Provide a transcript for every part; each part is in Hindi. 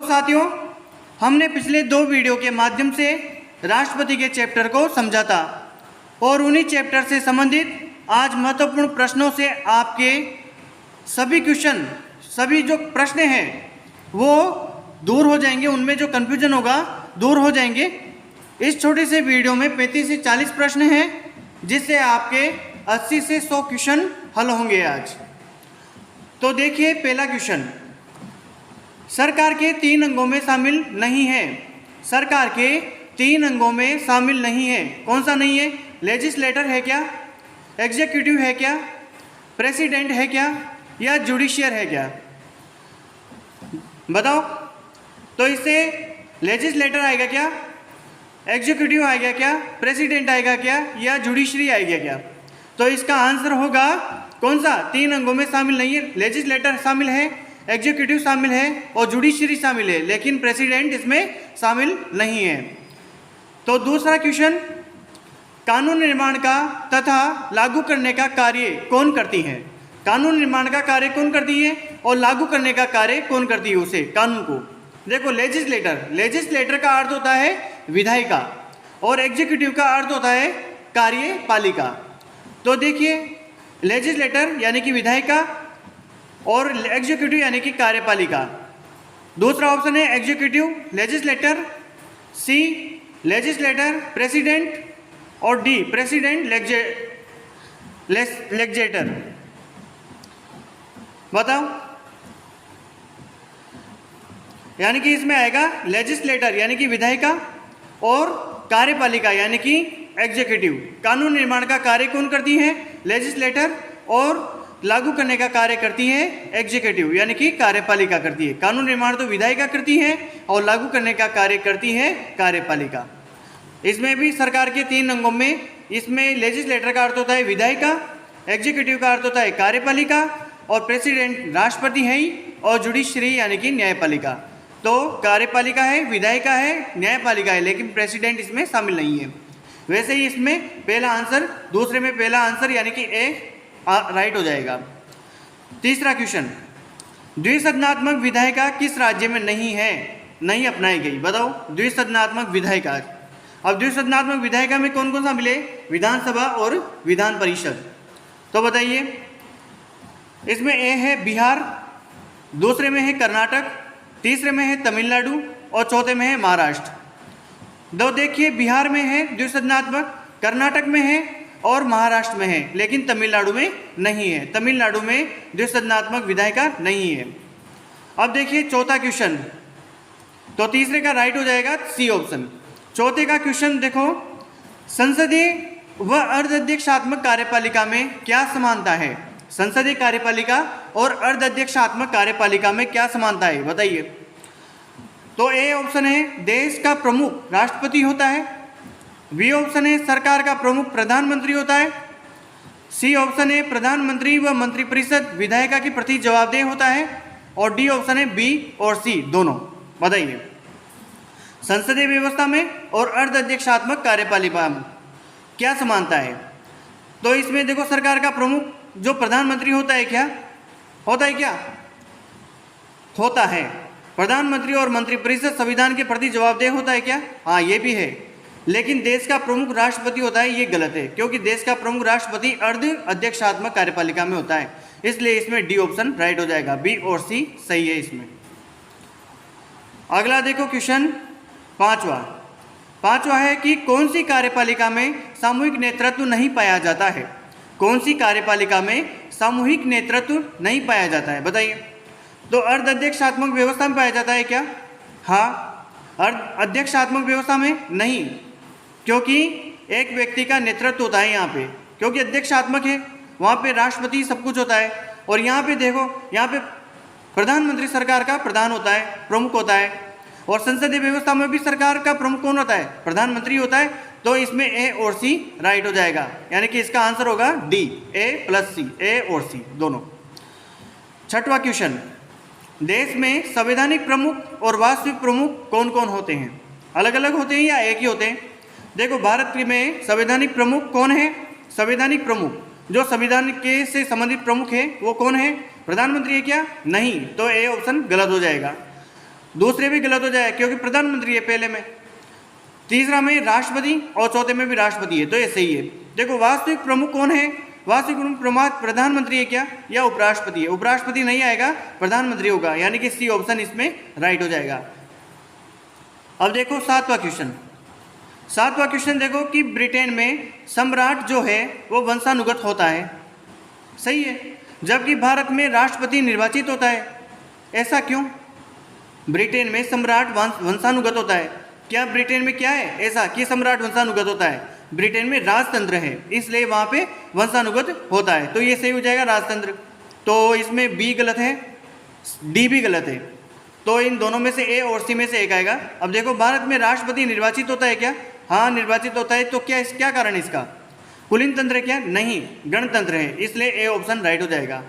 साथियों, हमने पिछले 2 वीडियो के माध्यम से राष्ट्रपति के चैप्टर को समझा था और उन्हीं चैप्टर से संबंधित आज महत्वपूर्ण प्रश्नों से आपके सभी जो प्रश्न हैं वो दूर हो जाएंगे, उनमें जो कन्फ्यूजन होगा दूर हो जाएंगे। इस छोटे से वीडियो में 35 से 40 प्रश्न हैं जिससे आपके 80 से 100 क्वेश्चन हल होंगे आज। तो देखिए, पहला क्वेश्चन, सरकार के 3 अंगों में शामिल नहीं है। सरकार के 3 अंगों में शामिल नहीं है। कौन सा नहीं है? लेजिस्लेटर है क्या, एग्जीक्यूटिव है क्या, प्रेसिडेंट है क्या, या जुडिशियर है क्या? बताओ। तो इससे लेजिस्लेटर आएगा क्या, एग्जीक्यूटिव आएगा क्या, प्रेसिडेंट आएगा क्या, या जुडिशरी आएगा क्या? तो इसका आंसर होगा कौन सा? 3 अंगों में शामिल नहीं है। लेजिस्लेटर शामिल है, एग्जीक्यूटिव शामिल है और जुडिशरी शामिल है, लेकिन प्रेसिडेंट इसमें शामिल नहीं है। तो दूसरा क्वेश्चन, कानून निर्माण का तथा लागू करने का कार्य कौन करती है? कानून निर्माण का कार्य कौन करती है और लागू करने का कार्य कौन करती है उसे, कानून को? देखो, लेजिस्लेटर का अर्थ होता है विधायिका और एग्जीक्यूटिव का अर्थ होता है कार्यपालिका। तो देखिए, लेजिस्लेटर यानी कि विधायिका और एग्जीक्यूटिव यानी कि कार्यपालिका। दूसरा ऑप्शन है एग्जीक्यूटिव, लेजिस्लेटर, सी लेजिस्लेटर, प्रेसिडेंट, और डी प्रेसिडेंट लेजिस्लेटर। बताओ। यानी कि इसमें आएगा लेजिस्लेटर यानी कि विधायिका और कार्यपालिका यानी कि एग्जीक्यूटिव। कानून निर्माण का कार्य कौन करती है? लेजिस्लेटर, और लागू करने का कार्य करती है एग्जीक्यूटिव यानी कि कार्यपालिका करती है। कानून निर्माण तो विधायिका करती है और लागू करने का कार्य करती है कार्यपालिका। इसमें भी सरकार के 3 अंगों में, इसमें लेजिस्लेटर का अर्थ होता है विधायिका, एग्जीक्यूटिव का अर्थ होता है कार्यपालिका, और प्रेसिडेंट राष्ट्रपति है ही, और जुडिशरी यानी कि न्यायपालिका। तो कार्यपालिका है, विधायिका है, न्यायपालिका है, लेकिन प्रेसिडेंट इसमें शामिल नहीं है। वैसे ही इसमें पहला आंसर, दूसरे में पहला आंसर यानी कि ए राइट हो जाएगा। तीसरा क्वेश्चन, द्विसदनात्मक विधायिका किस राज्य में नहीं अपनाई गई? बताओ। द्विसदनात्मक विधायिका। अब द्विसदनात्मक विधायिका में कौन कौन सा मिले? विधानसभा और विधान परिषद। तो बताइए, इसमें ए है बिहार, दूसरे में है कर्नाटक, तीसरे में है तमिलनाडु और चौथे में है महाराष्ट्र। तो देखिए, बिहार में है द्विसदनात्मक, कर्नाटक में है और महाराष्ट्र में है, लेकिन तमिलनाडु में नहीं है। तमिलनाडु में द्विसदनात्मक विधायिका नहीं है। अब देखिए चौथा क्वेश्चन, तो तीसरे का राइट हो जाएगा सी ऑप्शन। चौथे का क्वेश्चन देखो, संसदीय व अर्धाध्यक्षात्मक कार्यपालिका में क्या समानता है? संसदीय कार्यपालिका और अर्धाध्यक्षात्मक कार्यपालिका में क्या समानता है? बताइए। तो ए ऑप्शन है देश का प्रमुख राष्ट्रपति होता है, बी ऑप्शन है सरकार का प्रमुख प्रधानमंत्री होता है, सी ऑप्शन है प्रधानमंत्री व मंत्रिपरिषद विधायिका के प्रति जवाबदेह होता है, और डी ऑप्शन है बी और सी दोनों। बताइए, संसदीय व्यवस्था में और अर्धाध्यक्षात्मक कार्यपालिका में क्या समानता है? तो इसमें देखो, सरकार का प्रमुख जो प्रधानमंत्री होता है, क्या होता है? क्या होता है? प्रधानमंत्री और मंत्रिपरिषद संविधान के प्रति जवाबदेह होता है क्या? हाँ, ये भी है। लेकिन देश का प्रमुख राष्ट्रपति होता है, ये गलत है, क्योंकि देश का प्रमुख राष्ट्रपति अर्ध अध्यक्षात्मक कार्यपालिका में होता है। इसलिए इसमें डी ऑप्शन राइट हो जाएगा, बी और सी सही है इसमें। अगला देखो क्वेश्चन पांचवा है कि कौन सी कार्यपालिका में सामूहिक नेतृत्व नहीं पाया जाता है? कौन सी कार्यपालिका में सामूहिक नेतृत्व नहीं पाया जाता है? बताइए। तो अर्धाध्यक्षात्मक व्यवस्था में पाया जाता है क्या? हाँ, अध्यक्षात्मक व्यवस्था में नहीं, क्योंकि एक व्यक्ति का नेतृत्व होता है यहाँ पे, क्योंकि अध्यक्षात्मक है, वहाँ पे राष्ट्रपति सब कुछ होता है। और यहाँ पे देखो, यहाँ पे प्रधानमंत्री सरकार का प्रधान होता है, प्रमुख होता है, और संसदीय व्यवस्था में भी सरकार का प्रमुख कौन होता है? प्रधानमंत्री होता है। तो इसमें ए और सी राइट हो जाएगा, यानी कि इसका आंसर होगा डी, ए प्लस सी, ए और सी दोनों। छठवां क्वेश्चन, देश में संवैधानिक प्रमुख और वास्तविक प्रमुख कौन कौन होते हैं? अलग अलग होते हैं या एक ही होते हैं? देखो, भारत में संवैधानिक प्रमुख कौन है? संवैधानिक प्रमुख जो संविधान के से संबंधित प्रमुख है वो कौन है? प्रधानमंत्री है क्या? नहीं। तो ए ऑप्शन गलत हो जाएगा। दूसरे भी गलत हो जाए क्योंकि प्रधानमंत्री है पहले में, तीसरा में राष्ट्रपति और चौथे में भी राष्ट्रपति है, तो ये सही है। देखो वास्तविक प्रमुख कौन है, वास्तविक प्रमुख प्रधानमंत्री है क्या या उपराष्ट्रपति है? उपराष्ट्रपति नहीं आएगा, प्रधानमंत्री होगा, यानी कि सी ऑप्शन इसमें राइट हो जाएगा। अब देखो सातवां क्वेश्चन देखो कि ब्रिटेन में सम्राट जो है वो वंशानुगत होता है, सही है, जबकि भारत में राष्ट्रपति निर्वाचित होता है, ऐसा क्यों? ब्रिटेन में सम्राट वंशानुगत होता है, क्या ब्रिटेन में क्या है ऐसा कि सम्राट वंशानुगत होता है? ब्रिटेन में राजतंत्र है, इसलिए वहाँ पे वंशानुगत होता है, तो ये सही हो जाएगा राजतंत्र। तो इसमें बी गलत है, डी भी गलत है, तो इन दोनों में से ए और सी में से एक आएगा। अब देखो भारत में राष्ट्रपति निर्वाचित होता है क्या? हाँ निर्वाचित होता है, तो क्या कारण इसका? कुलीन तंत्र है क्या? नहीं, गणतंत्र है, इसलिए ए ऑप्शन राइट हो जाएगा।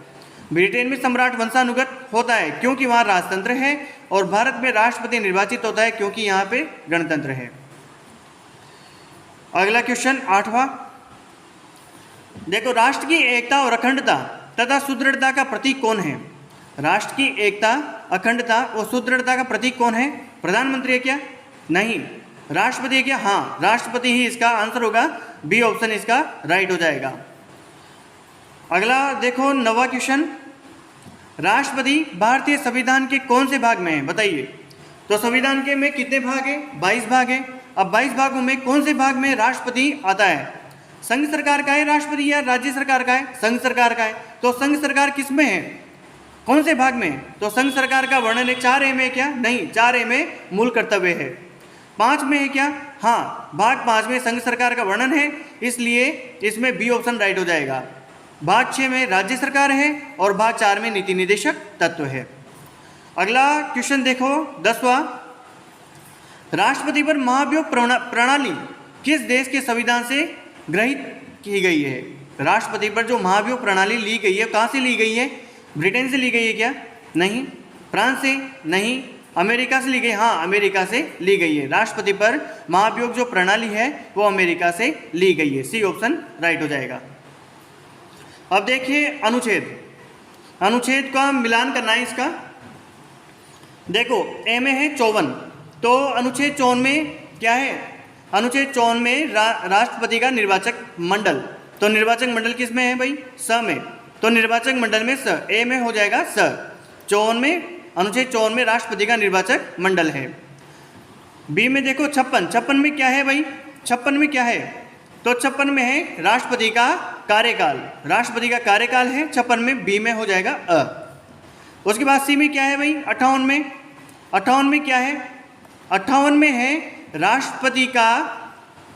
ब्रिटेन में सम्राट वंशानुगत होता है क्योंकि वहाँ राजतंत्र है, और भारत में राष्ट्रपति निर्वाचित होता है क्योंकि यहाँ पे गणतंत्र है। अगला क्वेश्चन 8वां, देखो राष्ट्र की एकता और अखंडता तथा सुदृढ़ता का प्रतीक कौन है? राष्ट्र की एकता, अखंडता और सुदृढ़ता का प्रतीक कौन है? प्रधानमंत्री है क्या? नहीं। राष्ट्रपति है क्या? हाँ, राष्ट्रपति ही इसका आंसर होगा, बी ऑप्शन इसका राइट हो जाएगा। अगला देखो 9वां क्वेश्चन, राष्ट्रपति भारतीय संविधान के कौन से भाग में है बताइए? तो संविधान के में कितने भाग हैं? 22 भाग हैं। अब 22 भागों में कौन से भाग में राष्ट्रपति आता है? संघ सरकार का है राष्ट्रपति या राज्य सरकार का है? संघ सरकार का है। तो संघ सरकार किस में है, कौन से भाग में? तो संघ सरकार का वर्णन है 4A में क्या? नहीं, 4A में मूल कर्तव्य है। 5 में है क्या? हाँ, भाग 5 में संघ सरकार का वर्णन है, इसलिए इसमें बी ऑप्शन राइट हो जाएगा। भाग 6 में राज्य सरकार है और भाग 4 में नीति निदेशक तत्व है। अगला क्वेश्चन देखो 10वां, राष्ट्रपति पर महाभियोग प्रणाली किस देश के संविधान से ग्रहित की गई है? राष्ट्रपति पर जो महाभियोग प्रणाली ली गई है कहाँ से ली गई है? ब्रिटेन से ली गई है क्या? नहीं। फ्रांस से? नहीं। अमेरिका से ली गई? हाँ, अमेरिका से ली गई है। राष्ट्रपति पर महाभियोग जो प्रणाली है वो अमेरिका से ली गई है, सी ऑप्शन राइट हो जाएगा। अब देखिए अनुच्छेद का मिलान करना है इसका। देखो ए में है 54, तो अनुच्छेद 54 में क्या है? अनुच्छेद 54 में राष्ट्रपति का निर्वाचक मंडल, तो निर्वाचक मंडल किस में है भाई? स में, तो निर्वाचक मंडल में स, ए में हो जाएगा स। 54 में, अनुच्छेद 54 में राष्ट्रपति का निर्वाचक मंडल है। बी में देखो 56 में क्या है भाई? 56 में क्या है? तो 56 में है राष्ट्रपति का कार्यकाल, राष्ट्रपति का कार्यकाल है 56 में, बी में हो जाएगा अ। उसके बाद सी में क्या है भाई? 58 में क्या है? 58 में है राष्ट्रपति का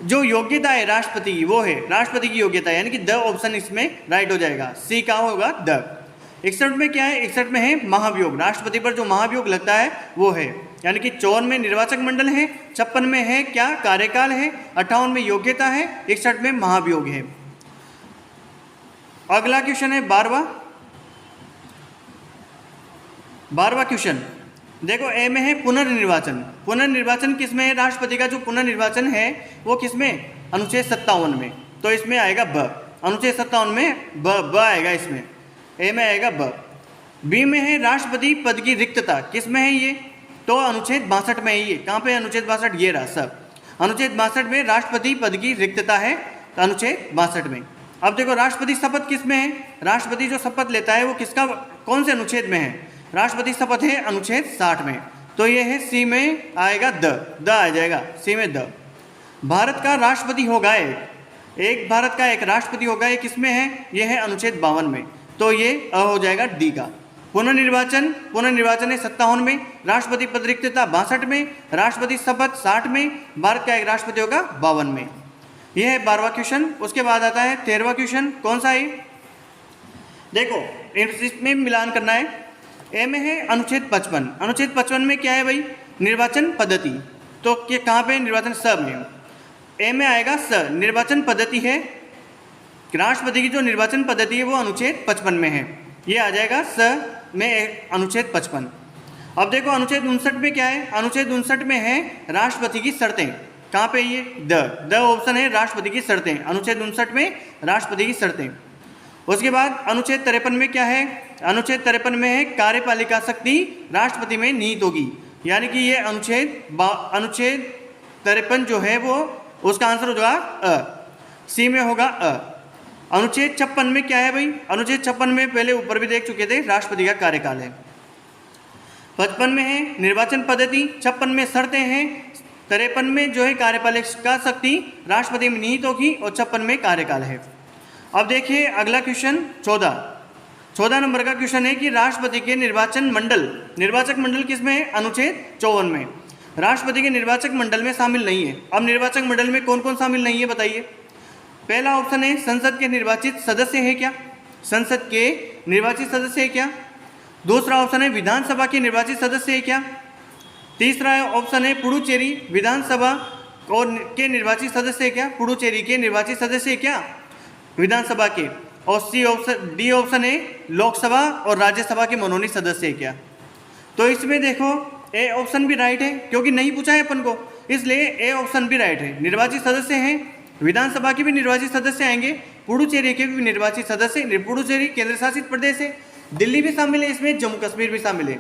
जो योग्यता है, राष्ट्रपति की, वो है राष्ट्रपति की योग्यता, यानी कि द ऑप्शन इसमें राइट हो जाएगा, सी का होगा द। 61 में क्या है? 61 में है महाभियोग, राष्ट्रपति पर जो महाभियोग लगता है वो है, यानी कि 54 में निर्वाचक मंडल है, 56 में है क्या? कार्यकाल है, 58 में योग्यता है, 61 में महाभियोग है। अगला क्वेश्चन है 12वां क्वेश्चन, देखो ए में है पुनर्निर्वाचन। पुनर्निर्वाचन किस में है? राष्ट्रपति का जो पुनर्निर्वाचन है वो किस में? अनुच्छेद 57 में, तो इसमें आएगा ब। अनुच्छेद 57 में ब आएगा, इसमें ए में आएगा ब। बी में है राष्ट्रपति पद की रिक्तता, किस में है ये? तो अनुच्छेद 62 में है ये। कहाँ पे अनुच्छेद 62? ये रहा सब, अनुच्छेद 62 में राष्ट्रपति पद की रिक्तता है, तो अनुच्छेद 62 में। अब देखो राष्ट्रपति शपथ किस में है? राष्ट्रपति जो शपथ लेता है वो किसका, कौन से अनुच्छेद में है? राष्ट्रपति शपथ है अनुच्छेद 60 में, तो ये है सी में आएगा द आ जाएगा, सी में द। भारत का राष्ट्रपति होगा एक भारत का एक राष्ट्रपति होगा, ये किस में है? ये है अनुच्छेद 52 में, तो ये अ हो जाएगा डी का। पुनर्निर्वाचन है 57 में, राष्ट्रपति पद रिक्तता 62 में, राष्ट्रपति शपथ 60 में, भारत का एक राष्ट्रपति होगा 52 में। यह है 12वां क्वेश्चन। उसके बाद आता है 13वां क्वेश्चन, कौन सा है? देखो इसमें मिलान करना है। ए में है अनुच्छेद 55, अनुच्छेद 55 में क्या है भाई? निर्वाचन पद्धति, तो ये कहाँ पे? निर्वाचन स में, ए में आएगा स। निर्वाचन पद्धति है, राष्ट्रपति की जो निर्वाचन पद्धति है वो अनुच्छेद 55 में है, ये आ जाएगा स में अनुच्छेद 55। अब देखो अनुच्छेद 59 में क्या है? अनुच्छेद 59 में है राष्ट्रपति की शर्तें, कहाँ पे? ये द ऑप्शन है राष्ट्रपति की शर्तें, अनुच्छेद 59 में राष्ट्रपति की शर्तें। उसके बाद अनुच्छेद 53 में क्या है? अनुच्छेद 53 में है कार्यपालिका शक्ति राष्ट्रपति में निहित होगी, यानी कि ये अनुच्छेद 53 जो है वो उसका आंसर हो जाएगा अ। सी में होगा अ। अनुच्छेद 56 में क्या है भाई? अनुच्छेद 56 में पहले ऊपर भी देख चुके थे, राष्ट्रपति का कार्यकाल है। 55 में है निर्वाचन पद्धति, 56 में शर्तें हैं, 53 में जो है कार्यपालिका शक्ति राष्ट्रपति में निहित होगी और 56 में कार्यकाल है। अब देखिए अगला क्वेश्चन 14 नंबर का क्वेश्चन है कि राष्ट्रपति के निर्वाचक मंडल किसमें है? अनुच्छेद 54 में। राष्ट्रपति के निर्वाचक मंडल में शामिल नहीं है। अब निर्वाचक मंडल में कौन कौन शामिल नहीं है बताइए? पहला ऑप्शन है संसद के निर्वाचित सदस्य है क्या? संसद के निर्वाचित सदस्य है क्या? दूसरा ऑप्शन है विधानसभा के निर्वाचित सदस्य है क्या? तीसरा ऑप्शन है पुडुचेरी विधानसभा और के निर्वाचित सदस्य है क्या? पुडुचेरी के निर्वाचित सदस्य है क्या विधानसभा के? और डी ऑप्शन है लोकसभा और राज्यसभा के मनोनीत सदस्य है क्या? तो इसमें देखो ए ऑप्शन भी राइट है, क्योंकि नहीं पूछा है अपन को, इसलिए ए ऑप्शन भी राइट है। निर्वाचित सदस्य हैं, विधानसभा के भी निर्वाचित सदस्य आएंगे, पुडुचेरी के भी निर्वाचित सदस्य, पुडुचेरी केंद्र शासित प्रदेश है, दिल्ली भी शामिल है इसमें, जम्मू कश्मीर भी शामिल है,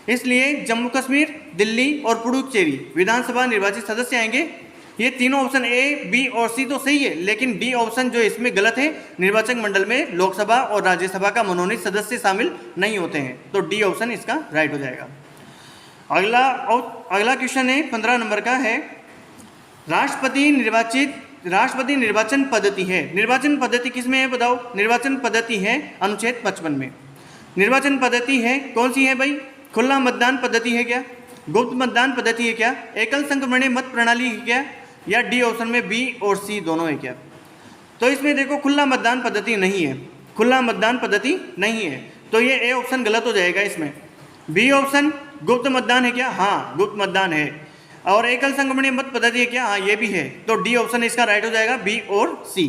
इसलिए जम्मू कश्मीर, दिल्ली और पुडुचेरी विधानसभा निर्वाचित सदस्य आएंगे। ये तीनों ऑप्शन ए, बी और सी तो सही है, लेकिन डी ऑप्शन जो इसमें गलत है, निर्वाचक मंडल में लोकसभा और राज्यसभा का मनोनीत सदस्य शामिल नहीं होते हैं, तो डी ऑप्शन इसका राइट हो जाएगा। अगला क्वेश्चन है 15 नंबर का है राष्ट्रपति निर्वाचन पद्धति है। निर्वाचन पद्धति किसमें है बताओ? निर्वाचन पद्धति है अनुच्छेद 55 में। निर्वाचन पद्धति है कौन सी है भाई? खुला मतदान पद्धति है क्या? गुप्त मतदान पद्धति है क्या? एकल संक्रमणीय मत प्रणाली है क्या? या डी ऑप्शन में बी और सी दोनों है क्या? तो इसमें देखो खुला मतदान पद्धति नहीं है, खुला मतदान पद्धति नहीं है, तो ये ए ऑप्शन गलत हो जाएगा इसमें। बी ऑप्शन गुप्त मतदान है क्या? हाँ गुप्त मतदान है। और एकल संक्रमणीय मत पद्धति है क्या? हाँ ये भी है, तो डी ऑप्शन इसका राइट हो जाएगा, बी और सी।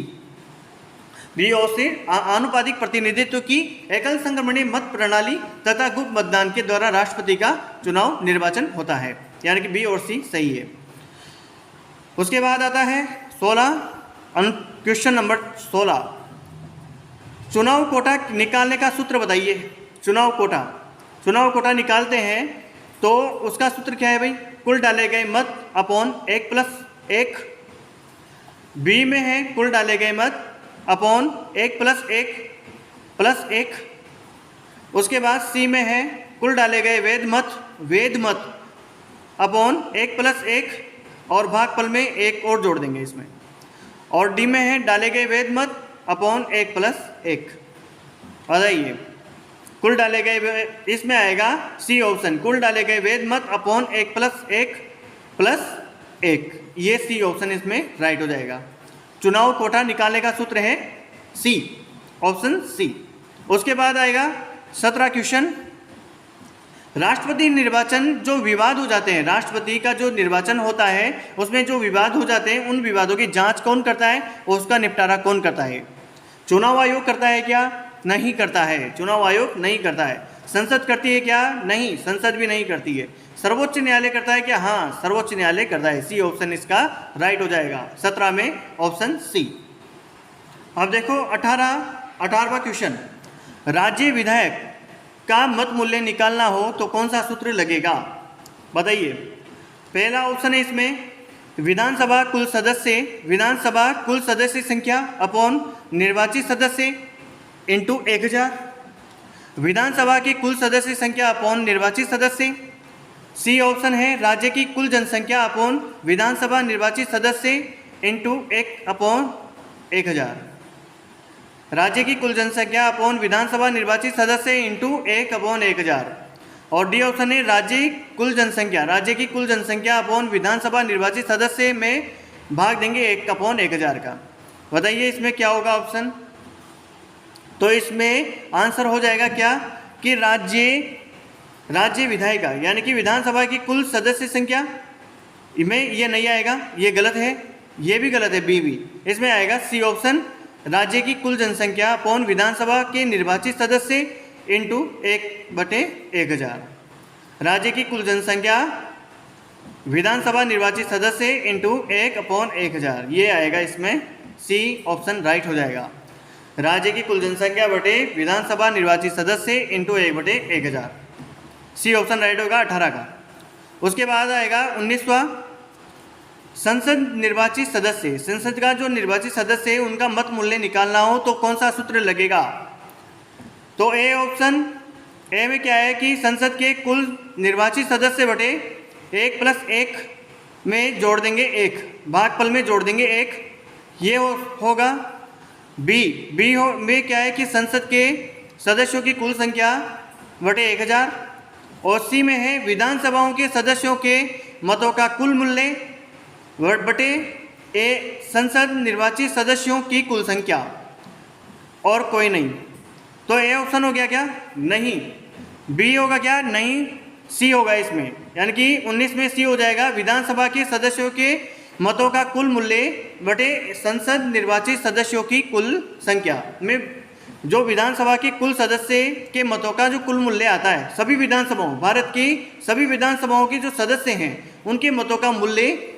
बी और सी आनुपातिक प्रतिनिधित्व की एकल संक्रमणीय मत प्रणाली तथा गुप्त मतदान के द्वारा राष्ट्रपति का चुनाव निर्वाचन होता है, यानी कि बी और सी सही है। उसके बाद आता है 16 क्वेश्चन नंबर 16, चुनाव कोटा निकालने का सूत्र बताइए। चुनाव कोटा निकालते हैं तो उसका सूत्र क्या है भाई? कुल डाले गए मत अपॉन 1+1। बी में है कुल डाले गए मत अपॉन 1+1+1। उसके बाद सी में है कुल डाले गए वेद मत अपॉन 1+1 और भागफल में एक और जोड़ देंगे इसमें। और डी में है डाले गए वेद मत अपॉन 1+1। बताइए कुल डाले गए, इसमें आएगा सी ऑप्शन, कुल डाले गए वेद मत अपॉन 1+1+1, ये सी ऑप्शन इसमें राइट हो जाएगा। चुनाव कोटा निकालने का सूत्र है सी, ऑप्शन सी। उसके बाद आएगा 17 क्वेश्चन, राष्ट्रपति निर्वाचन जो विवाद हो जाते हैं, राष्ट्रपति का जो निर्वाचन होता है उसमें जो विवाद हो जाते हैं, उन विवादों की जांच कौन करता है और उसका निपटारा कौन करता है? चुनाव आयोग करता है क्या? नहीं करता है, चुनाव आयोग नहीं करता है। संसद करती है क्या? नहीं, संसद भी नहीं करती है। सर्वोच्च न्यायालय करता है क्या? हाँ, सर्वोच्च न्यायालय करता है। सी ऑप्शन इसका राइट हो जाएगा 17 में, ऑप्शन सी। अब देखो 18वां क्वेश्चन, राज्य विधायक का मत मूल्य निकालना हो तो कौन सा सूत्र लगेगा? बताइए। पहला ऑप्शन है इसमें विधानसभा कुल सदस्य संख्या अपॉन निर्वाचित सदस्य इंटू 1000। विधानसभा की कुल सदस्य संख्या अपॉन निर्वाचित सदस्य। सी ऑप्शन है राज्य की कुल जनसंख्या अपॉन विधानसभा निर्वाचित सदस्य इंटू 1/1000। राज्य की कुल जनसंख्या अपॉन विधानसभा निर्वाचित सदस्य इंटू 1/1000। और डी ऑप्शन है राज्य की कुल जनसंख्या अपॉन विधानसभा निर्वाचित सदस्य में भाग देंगे 1/1000 का। बताइए इसमें क्या होगा ऑप्शन? तो इसमें आंसर हो जाएगा क्या कि राज्य विधायिका यानी कि विधानसभा की कुल सदस्य संख्या में ये नहीं आएगा, ये गलत है, ये भी गलत है, बी भी। इसमें आएगा सी ऑप्शन, राज्य की कुल जनसंख्या अपॉन विधानसभा के निर्वाचित सदस्य इंटू 1/1000। राज्य की कुल जनसंख्या विधानसभा निर्वाचित सदस्य इंटू 1/1000, ये आएगा इसमें सी ऑप्शन राइट हो जाएगा। राज्य की कुल जनसंख्या बटे विधानसभा निर्वाचित सदस्य इंटू 1/1000, सी ऑप्शन राइट होगा 18 का। उसके बाद आएगा 19वां, संसद निर्वाचित सदस्य, संसद का जो निर्वाचित सदस्य है उनका मत मूल्य निकालना हो तो कौन सा सूत्र लगेगा? तो ए ऑप्शन ए में क्या है कि संसद के कुल निर्वाचित सदस्य बटे 1+1 में जोड़ देंगे 1, भागफल में जोड़ देंगे 1, ये होगा। बी में क्या है कि संसद के सदस्यों की कुल संख्या बटे 1000, और सी में है विधानसभाओं के सदस्यों के मतों का कुल मूल्य बटे संसद निर्वाचित सदस्यों की कुल संख्या, और कोई नहीं। तो ए ऑप्शन हो गया क्या? नहीं। बी होगा क्या? नहीं, सी होगा इसमें, यानी कि 19 में सी हो जाएगा, विधानसभा के सदस्यों के मतों का कुल मूल्य बटे संसद निर्वाचित सदस्यों की कुल संख्या में जो विधानसभा के कुल सदस्य के मतों का जो कुल मूल्य आता है, सभी विधानसभाओं, भारत की सभी विधानसभाओं के जो सदस्य हैं उनके मतों का मूल्य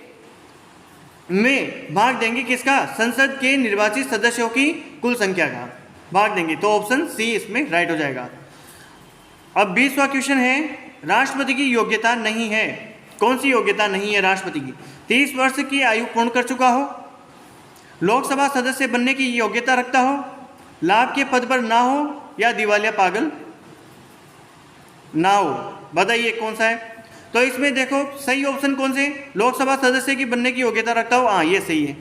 में भाग देंगे किसका? संसद के निर्वाचित सदस्यों की कुल संख्या का भाग देंगे। तो ऑप्शन सी इसमें राइट हो जाएगा। अब 20वां क्वेश्चन है, राष्ट्रपति की योग्यता नहीं है। कौन सी योग्यता नहीं है राष्ट्रपति की? 30 वर्ष की आयु पूर्ण कर चुका हो, लोकसभा सदस्य बनने की योग्यता रखता हो, लाभ के पद पर ना हो, या दिवालिया पागल ना हो। बताइए कौन सा है? तो इसमें देखो सही ऑप्शन कौन से? लोकसभा सदस्य की बनने की योग्यता रखता हो, हाँ ये सही है।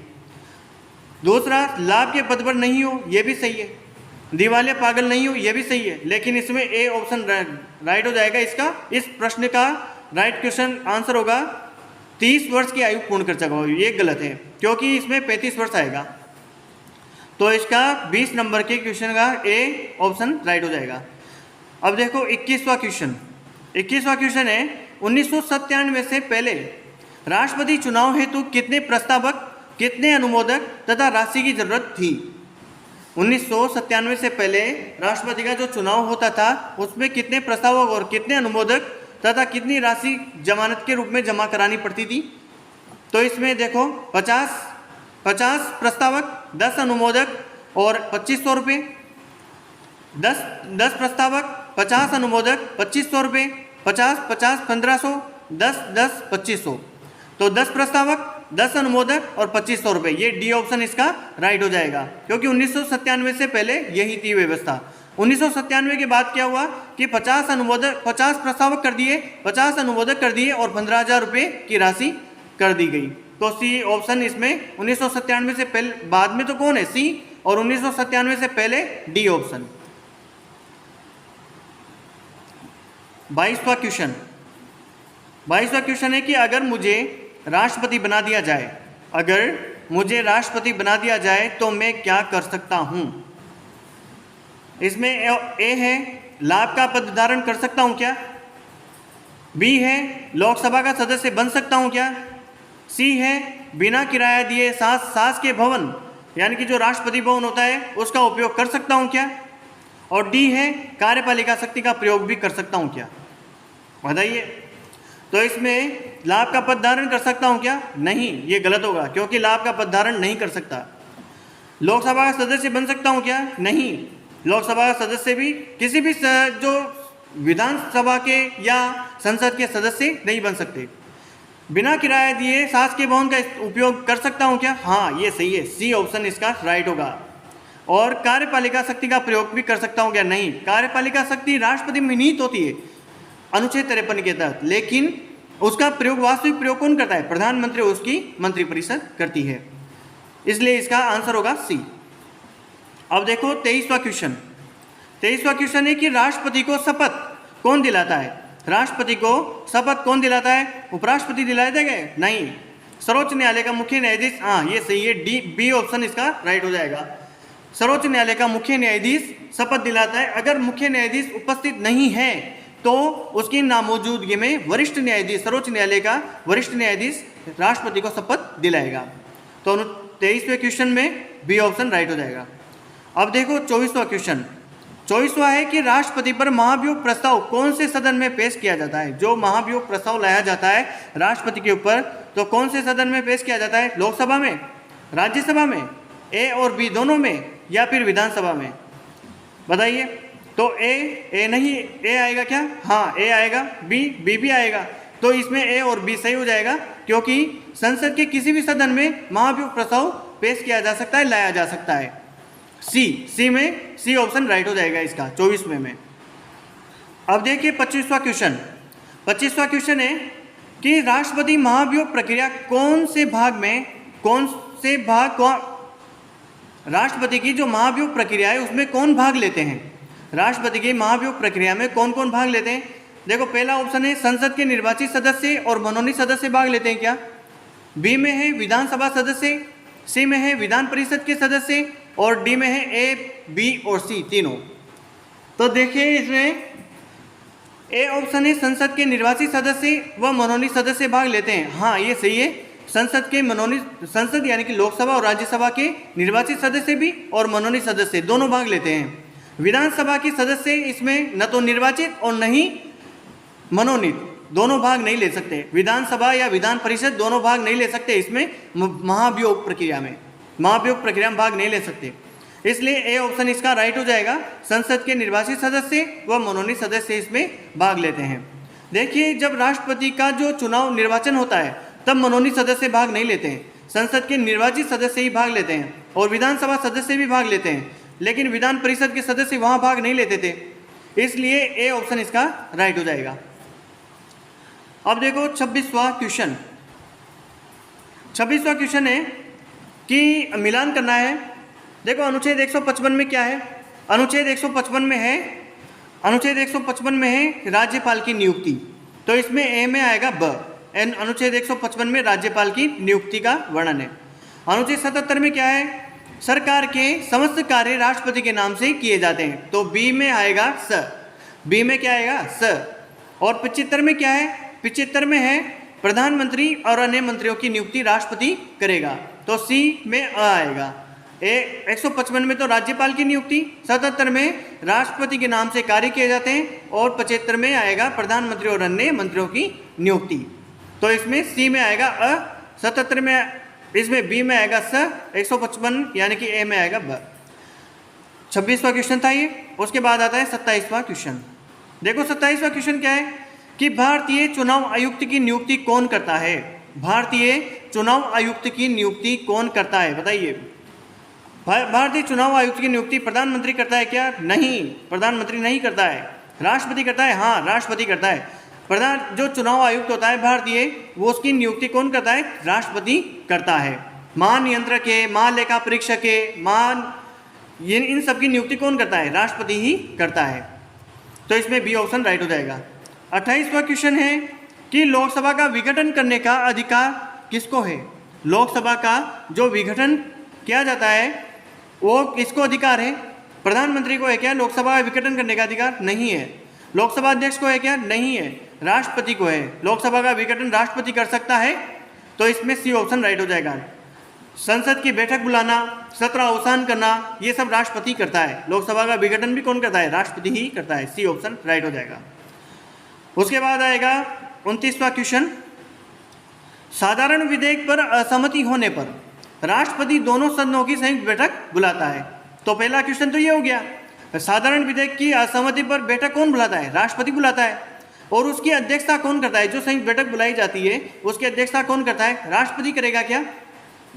दूसरा, लाभ के पद पर नहीं हो, ये भी सही है। दिवालिया पागल नहीं हो, ये भी सही है। लेकिन इसमें ए ऑप्शन राइट हो जाएगा। इसका इस प्रश्न का राइट क्वेश्चन आंसर होगा 30 वर्ष की आयु पूर्ण कर चुका हो, ये गलत है क्योंकि इसमें 35 वर्ष आएगा। तो इसका 20 नंबर के क्वेश्चन का ए ऑप्शन राइट हो जाएगा। अब देखो 21वां क्वेश्चन। 21वां क्वेश्चन है, 1997 से पहले राष्ट्रपति चुनाव हेतु कितने प्रस्तावक, कितने अनुमोदक तथा राशि की जरूरत थी? 1997 से पहले राष्ट्रपति का जो चुनाव होता था उसमें कितने प्रस्तावक और कितने अनुमोदक तथा कितनी राशि जमानत के रूप में जमा करानी पड़ती थी? तो इसमें देखो 50 प्रस्तावक, 10 अनुमोदक और 2500 रुपये, 10 प्रस्तावक, 50 अनुमोदक, 2500 रुपये, 50 1500, 10 2500। तो 10 प्रस्तावक, 10 अनुमोदक और 2500 रुपये, ये डी ऑप्शन इसका राइट हो जाएगा क्योंकि 1997 से पहले यही थी व्यवस्था। 1997 के बाद क्या हुआ कि 50 अनुमोदक, 50 प्रस्तावक कर दिए, 50 अनुमोदक कर दिए और 15,000 रुपये की राशि कर दी गई। तो सी ऑप्शन इसमें 1997 से पहले, बाद में तो कौन है? सी, और 1997 से पहले डी ऑप्शन। 22वां क्वेश्चन। 22वां क्वेश्चन है कि अगर मुझे राष्ट्रपति बना दिया जाए, अगर मुझे राष्ट्रपति बना दिया जाए तो मैं क्या कर सकता हूं? इसमें ए है लाभ का पद धारण कर सकता हूं क्या? बी है लोकसभा का सदस्य बन सकता हूं क्या? सी है बिना किराया दिए शासकीय भवन यानी कि जो राष्ट्रपति भवन होता है उसका उपयोग कर सकता हूं क्या? और डी है कार्यपालिका शक्ति का प्रयोग भी कर सकता हूं क्या? बताइए। तो इसमें लाभ का पद धारण कर सकता हूं क्या? नहीं, ये गलत होगा क्योंकि लाभ का पद धारण नहीं कर सकता। लोकसभा का सदस्य बन सकता हूं क्या? नहीं, लोकसभा का सदस्य भी किसी भी जो विधानसभा के या संसद के सदस्य नहीं बन सकते। बिना किराया दिए शासकीय भवन का उपयोग कर सकता हूं क्या? हाँ ये सही है, सी ऑप्शन इसका राइट होगा। और कार्यपालिका शक्ति का प्रयोग भी कर सकता हूं क्या? नहीं, कार्यपालिका शक्ति राष्ट्रपति में निहित होती है अनुच्छेद 53 के तहत, लेकिन उसका प्रयोग, वास्तविक प्रयोग कौन करता है? प्रधानमंत्री, उसकी मंत्रिपरिषद करती है। इसलिए इसका आंसर होगा सी। अब देखो 23वां क्वेश्चन। 23वां क्वेश्चन है कि राष्ट्रपति को शपथ कौन दिलाता है? राष्ट्रपति को शपथ कौन दिलाता है? उपराष्ट्रपति दिलाते हैं? नहीं, सर्वोच्च न्यायालय का मुख्य न्यायाधीश। हाँ ये सही है, डी, बी ऑप्शन इसका राइट हो जाएगा। सर्वोच्च न्यायालय का मुख्य न्यायाधीश शपथ दिलाता है। अगर मुख्य न्यायाधीश उपस्थित नहीं है तो उसकी नामौजूदगी में वरिष्ठ न्यायाधीश, सर्वोच्च न्यायालय का वरिष्ठ न्यायाधीश राष्ट्रपति को शपथ दिलाएगा। तो 23वें क्वेश्चन में बी ऑप्शन राइट हो जाएगा। अब देखो 24वां क्वेश्चन। 24वां है कि राष्ट्रपति पर महाभियोग प्रस्ताव कौन से सदन में पेश किया जाता है? जो महाभियोग प्रस्ताव लाया जाता है राष्ट्रपति के ऊपर, तो कौन से सदन में पेश किया जाता है? लोकसभा में, राज्यसभा में, ए और बी दोनों में, या फिर विधानसभा में? बताइए। तो ए नहीं, ए आएगा क्या? हाँ ए आएगा। बी भी आएगा तो इसमें ए और बी सही हो जाएगा, क्योंकि संसद के किसी भी सदन में महाभियोग प्रस्ताव पेश किया जा सकता है, लाया जा सकता है। सी ऑप्शन राइट हो जाएगा इसका 24वें में। अब देखिए 25वां क्वेश्चन। 25वां क्वेश्चन है कि राष्ट्रपति महाभियोग प्रक्रिया राष्ट्रपति की जो महाभियोग प्रक्रिया है उसमें कौन भाग लेते हैं? राष्ट्रपति की महाभियोग प्रक्रिया में कौन कौन भाग लेते हैं? देखो पहला ऑप्शन है संसद के निर्वाचित सदस्य और मनोनीत सदस्य भाग लेते हैं क्या? बी में है विधानसभा सदस्य, सी में है विधान परिषद के सदस्य और डी में है ए, बी और सी तीनों। तो देखिए इसमें ए ऑप्शन है संसद के निर्वाचित सदस्य व मनोनीत सदस्य भाग लेते हैं। हाँ ये सही है, संसद यानी कि लोकसभा और राज्यसभा के निर्वाचित सदस्य भी और मनोनीत सदस्य दोनों भाग लेते हैं। विधानसभा के सदस्य इसमें न तो निर्वाचित और न ही मनोनीत, दोनों भाग नहीं ले सकते। विधानसभा या विधान परिषद दोनों भाग नहीं ले सकते इसमें महाभियोग प्रक्रिया में भाग नहीं ले सकते। इसलिए ए ऑप्शन इसका राइट हो जाएगा, संसद के निर्वाचित सदस्य व मनोनीत सदस्य इसमें भाग लेते हैं। देखिए जब राष्ट्रपति का जो चुनाव निर्वाचन होता है तब मनोनीत सदस्य भाग नहीं लेते हैं, संसद के निर्वाचित सदस्य ही भाग लेते हैं और विधानसभा सदस्य भी भाग लेते हैं, लेकिन विधान परिषद के सदस्य वहां भाग नहीं लेते थे, इसलिए ए ऑप्शन इसका राइट हो जाएगा। अब देखो 26वां क्वेश्चन। 26वां क्वेश्चन है कि मिलान करना है। देखो अनुच्छेद 155 में क्या है? अनुच्छेद 155 में है राज्यपाल की नियुक्ति, तो इसमें ए में आएगा ब। अनुच्छेद 155 में राज्यपाल की नियुक्ति का वर्णन है। अनुच्छेद 77 में क्या है? सरकार के समस्त कार्य राष्ट्रपति के नाम से किए जाते हैं, तो बी में आएगा स। बी में क्या आएगा? स। और 75 में क्या है? 75 में है प्रधानमंत्री और अन्य मंत्रियों की नियुक्ति राष्ट्रपति करेगा, तो सी में अ आएगा। 155 में तो राज्यपाल की नियुक्ति, 77 में राष्ट्रपति के नाम से कार्य किए जाते हैं और 75 में आएगा प्रधानमंत्री और अन्य मंत्रियों की नियुक्ति, तो इसमें सी में आएगा अ। 77 में इसमें बी में आएगा स, 155 यानी कि ए में आएगा ब। 26वां क्वेश्चन था ये। उसके बाद आता है 27वां क्वेश्चन। देखो 27वां क्वेश्चन क्या है कि भारतीय चुनाव आयुक्त की नियुक्ति कौन करता है? भारतीय चुनाव आयुक्त की नियुक्ति कौन करता है बताइए। भारतीय चुनाव आयुक्त की नियुक्ति प्रधानमंत्री करता है क्या? नहीं, प्रधानमंत्री नहीं करता है। राष्ट्रपति करता है? हाँ राष्ट्रपति करता है। जो चुनाव आयुक्त होता है भारतीय, वो उसकी नियुक्ति कौन करता है? राष्ट्रपति करता है। महानियंत्रक है, महालेखा परीक्षक है, इन सब की नियुक्ति कौन करता है? राष्ट्रपति ही करता है, तो इसमें बी ऑप्शन राइट हो जाएगा। 28वां क्वेश्चन है कि लोकसभा का विघटन करने का अधिकार किसको है? लोकसभा का जो विघटन किया जाता है वो किसको अधिकार है? प्रधानमंत्री को है क्या लोकसभा का विघटन करने का अधिकार? नहीं है। लोकसभा अध्यक्ष को है क्या? नहीं है। राष्ट्रपति को है। लोकसभा का विघटन राष्ट्रपति कर सकता है, तो इसमें सी ऑप्शन राइट हो जाएगा। संसद की बैठक बुलाना, सत्र अवसान करना, ये सब राष्ट्रपति करता है। लोकसभा का विघटन भी कौन करता है? राष्ट्रपति ही करता है। सी ऑप्शन राइट हो जाएगा। उसके बाद आएगा 29वां क्वेश्चन। साधारण विधेयक पर असहमति होने पर राष्ट्रपति दोनों सदनों की संयुक्त बैठक बुलाता है। तो पहला क्वेश्चन तो ये हो गया, साधारण विधेयक की असहमति पर बैठक कौन बुलाता है? राष्ट्रपति बुलाता है। और उसकी अध्यक्षता कौन करता है? जो संयुक्त बैठक बुलाई जाती है उसकी अध्यक्षता कौन करता है? राष्ट्रपति करेगा क्या?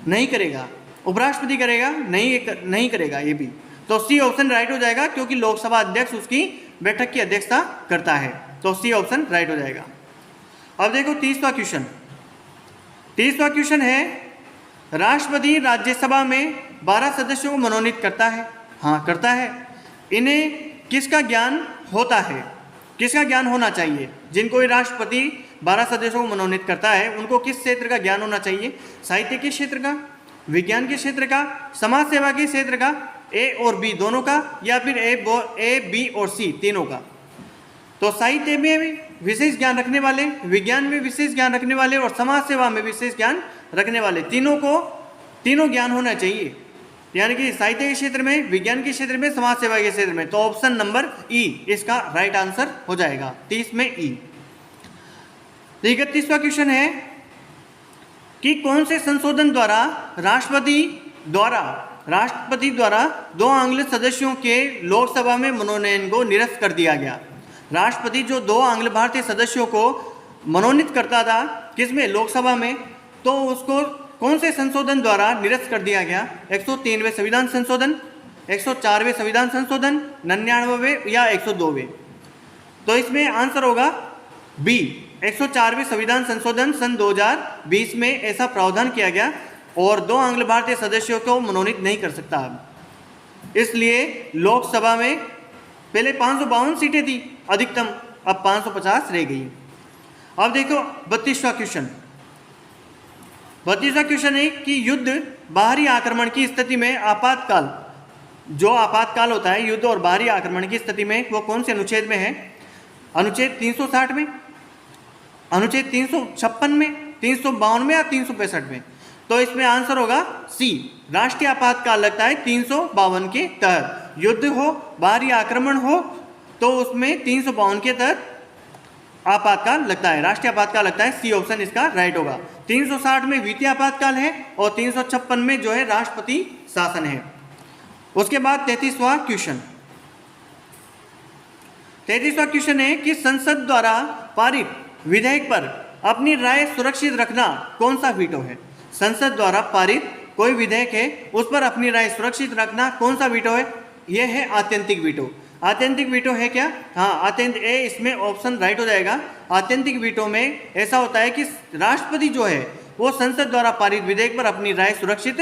नहीं करेगा। उपराष्ट्रपति करेगा? नहीं करेगा ये भी। तो सी ऑप्शन राइट हो जाएगा, क्योंकि लोकसभा अध्यक्ष उसकी बैठक की अध्यक्षता करता है, तो सी ऑप्शन राइट हो जाएगा। अब देखो 30वां क्वेश्चन। 30वां क्वेश्चन है राष्ट्रपति राज्यसभा में 12 सदस्यों को मनोनीत करता है। हाँ करता है। इन्हें किसका ज्ञान होता है? किसका ज्ञान होना चाहिए? जिनको ये राष्ट्रपति 12 सदस्यों को मनोनीत करता है उनको किस क्षेत्र का ज्ञान होना चाहिए? साहित्य के क्षेत्र का, विज्ञान के क्षेत्र का, समाज सेवा के क्षेत्र का, ए और बी दोनों का, या फिर ए बी और सी तीनों का। तो साहित्य में भी विशेष ज्ञान रखने वाले, विज्ञान में विशेष ज्ञान रखने वाले और समाज सेवा में विशेष ज्ञान रखने वाले, तीनों ज्ञान होना चाहिए। यानी कि साहित्य के क्षेत्र में, विज्ञान के क्षेत्र में, समाज सेवा के क्षेत्र में। तो ऑप्शन नंबर ई इसका राइट आंसर हो जाएगा। 30 में ई। 31वां क्वेश्चन है कि कौन से संशोधन द्वारा राष्ट्रपति द्वारा 2 आंग्ल सदस्यों के लोकसभा में मनोनयन को निरस्त कर दिया गया? राष्ट्रपति जो 2 आंग्ल भारतीय सदस्यों को मनोनीत करता था किसमें, लोकसभा में, तो उसको कौन से संशोधन द्वारा निरस्त कर दिया गया? 103वें संविधान संशोधन, 104वें संविधान संशोधन, 99वें या 102वें? तो इसमें आंसर होगा बी, 104वें संविधान संशोधन सन 2020 में ऐसा प्रावधान किया गया और 2 आंग्ल भारतीय सदस्यों को मनोनीत नहीं कर सकता। इसलिए लोकसभा में पहले 552 सीटें थी अधिकतम, अब 550 रह गई। अब देखो 32वां क्वेश्चन। 32वां क्वेश्चन है कि युद्ध बाहरी आक्रमण की स्थिति में आपातकाल, जो आपातकाल होता है युद्ध और बाहरी आक्रमण की स्थिति में, वो कौन से अनुच्छेद में है? अनुच्छेद 360 में, अनुच्छेद 356 में, 352 में या 365 में? तो इसमें आंसर होगा सी, राष्ट्रीय आपातकाल लगता है 352 के तहत। युद्ध हो, बाहरी आक्रमण हो, तो उसमें 352 के तहत आपातकाल लगता है, राष्ट्रीय आपातकाल लगता है। सी ऑप्शन इसका राइट होगा। 360 में वित्तीय आपातकाल है और 356 में जो है राष्ट्रपति शासन है। उसके बाद 33वां क्वेश्चन। 33वां क्वेश्चन है कि संसद द्वारा पारित विधेयक पर अपनी राय सुरक्षित रखना कौन सा वीटो है? संसद द्वारा पारित कोई विधेयक है, उस पर अपनी राय सुरक्षित रखना कौन सा वीटो है? यह है आत्यंतिक वीटो। आत्यंतिक वीटो है क्या? हाँ, आत्यंतिक ए इसमें ऑप्शन राइट हो जाएगा। आत्यंतिक वीटो में ऐसा होता है कि राष्ट्रपति जो है वो संसद द्वारा पारित विधेयक पर अपनी राय सुरक्षित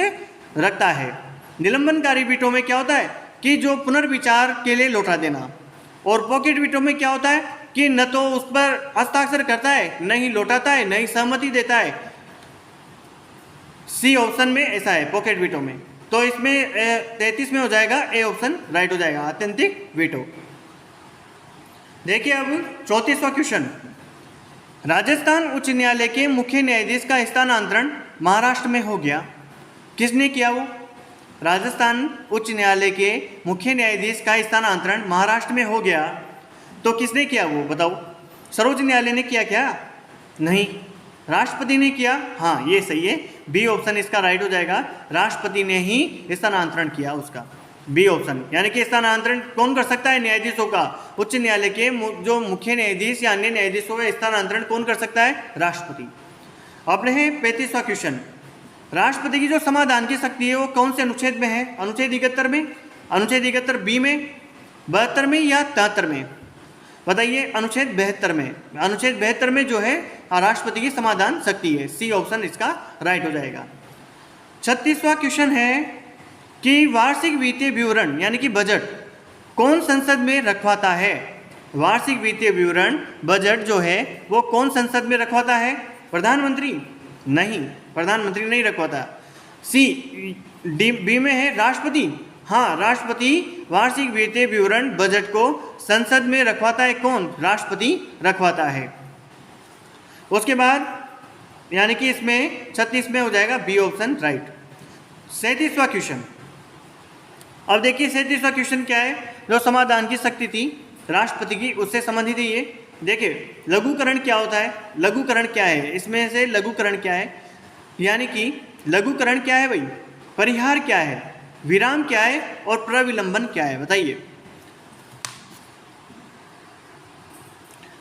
रखता है। निलंबनकारी वीटो में क्या होता है कि जो पुनर्विचार के लिए लौटा देना, और पॉकेट वीटो में क्या होता है कि न तो उस पर हस्ताक्षर करता है, न ही लौटाता है, न ही सहमति देता है। सी ऑप्शन में ऐसा है पॉकेट वीटो में। तो इसमें 33 में हो जाएगा, ए ऑप्शन राइट हो जाएगा, आत्यंतिक वीटो। देखिए अब 34वां क्वेश्चन। राजस्थान उच्च न्यायालय के मुख्य न्यायाधीश का स्थानांतरण महाराष्ट्र में हो गया, किसने किया वो? राजस्थान उच्च न्यायालय के मुख्य न्यायाधीश का स्थानांतरण महाराष्ट्र में हो गया, तो किसने किया वो बताओ? सर्वोच्च न्यायालय ने किया क्या? नहीं, राष्ट्रपति ने किया। हाँ, ये सही है, बी ऑप्शन इसका राइट हो जाएगा, राष्ट्रपति ने ही स्थानांतरण किया उसका, बी ऑप्शन। यानी कि स्थानांतरण कौन कर सकता है? न्यायाधीशों का, उच्च न्यायालय के जो मुख्य न्यायाधीश या अन्य न्यायाधीशों का स्थानांतरण कौन कर सकता है? राष्ट्रपति। अपने है 35वां क्वेश्चन। राष्ट्रपति की जो समाधान की शक्ति है वो कौन से अनुच्छेद में है? अनुच्छेद 71 में, अनुच्छेद 71 बी में, 72 में या 73 में? बताइए। अनुच्छेद 72 में। अनुच्छेद 72 में जो है राष्ट्रपति की समाधान शक्ति है, सी ऑप्शन इसका राइट हो जाएगा। 36वां क्वेश्चन है कि वार्षिक वित्तीय विवरण यानी कि बजट कौन संसद में रखवाता है? वार्षिक वित्तीय विवरण बजट जो है वो कौन संसद में रखवाता है? प्रधानमंत्री? नहीं, प्रधानमंत्री नहीं रखवाता। सी डी बी में है राष्ट्रपति। हाँ, राष्ट्रपति वार्षिक वित्तीय विवरण बजट को संसद में रखवाता है। कौन? राष्ट्रपति रखवाता है। उसके बाद यानी कि इसमें 36 में हो जाएगा बी ऑप्शन राइट। 37वां क्वेश्चन। अब देखिए 37वां क्वेश्चन क्या है? जो समाधान की शक्ति थी राष्ट्रपति की, उससे संबंधित है ये। देखिए लघुकरण क्या होता है? लघुकरण क्या है? इसमें से लघुकरण क्या है? यानी कि लघुकरण क्या है भाई? परिहार क्या है? विराम क्या है? और प्रविलंबन क्या है? बताइए।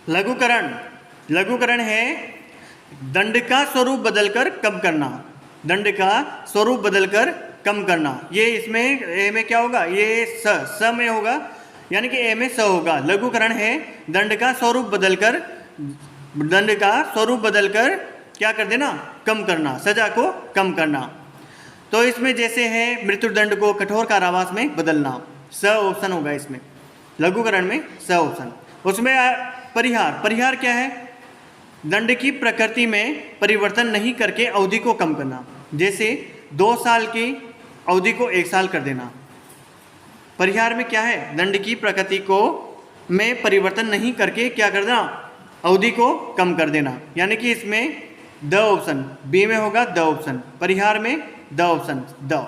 लघुकरण, लघुकरण है दंड का स्वरूप बदलकर कम करना, दंड का स्वरूप बदलकर कम करना। ये इसमें ए में क्या होगा? ये स में होगा, यानी कि ए में स होगा। लघुकरण है दंड का स्वरूप बदलकर, दंड का स्वरूप बदलकर क्या कर देना? कम करना, सजा को कम करना। तो इसमें जैसे है मृत्युदंड को कठोर कारावास में बदलना, स ऑप्शन होगा इसमें। लघुकरण में स ऑप्शन। उसमें परिहार, परिहार क्या है? दंड की प्रकृति में परिवर्तन नहीं करके अवधि को कम करना, जैसे 2 साल की अवधि को 1 साल कर देना। परिहार में क्या है? दंड की प्रकृति को में परिवर्तन नहीं करके क्या कर देना? अवधि को कम कर देना। यानी कि इसमें द ऑप्शन बी में होगा, द ऑप्शन। परिहार में द ऑप्शन द।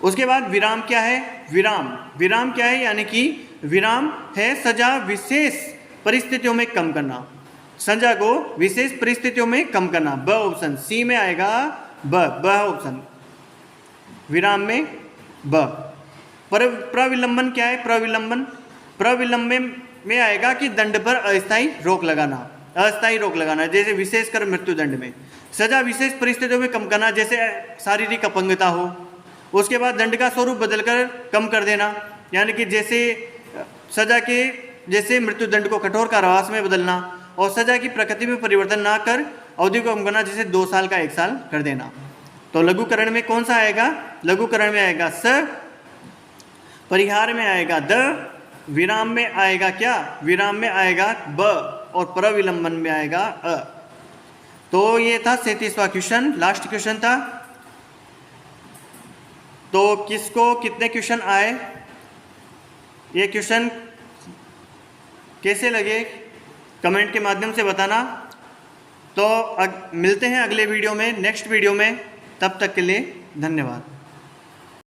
उसके बाद विराम क्या है? विराम, विराम क्या है? यानी कि विराम है सजा विशेष परिस्थितियों में कम करना, सजा को विशेष परिस्थितियों में कम करना। ब ऑप्शन सी में आएगा, ब ऑप्शन। विराम में ब। प्रविलंबन क्या है? प्रविलंबन, प्रविलंबन में आएगा कि दंड पर अस्थायी रोक लगाना। अस्थायी रोक लगाना, जैसे विशेषकर मृत्युदंड में। सजा विशेष परिस्थितियों में कम करना, जैसे शारीरिक अपंगता हो। उसके बाद दंड का स्वरूप बदलकर कम कर देना, यानी कि जैसे सजा के जैसे मृत्युदंड को कठोर कारावास में बदलना, और सजा की प्रकृति में परिवर्तन ना कर अवधि को कम करना, जैसे 2 साल का 1 साल कर देना। तो लघुकरण में कौन सा आएगा? लघुकरण में आएगा स, परिहार में आएगा द, विराम में आएगा क्या? विराम में आएगा ब, और प्रविलंबन में आएगा अ। तो ये था 37वां क्वेश्चन, लास्ट क्वेश्चन था। तो किसको कितने क्वेश्चन आए, ये क्वेश्चन कैसे लगे, कमेंट के माध्यम से बताना। तो मिलते हैं अगले वीडियो में, नेक्स्ट वीडियो में। तब तक के लिए धन्यवाद।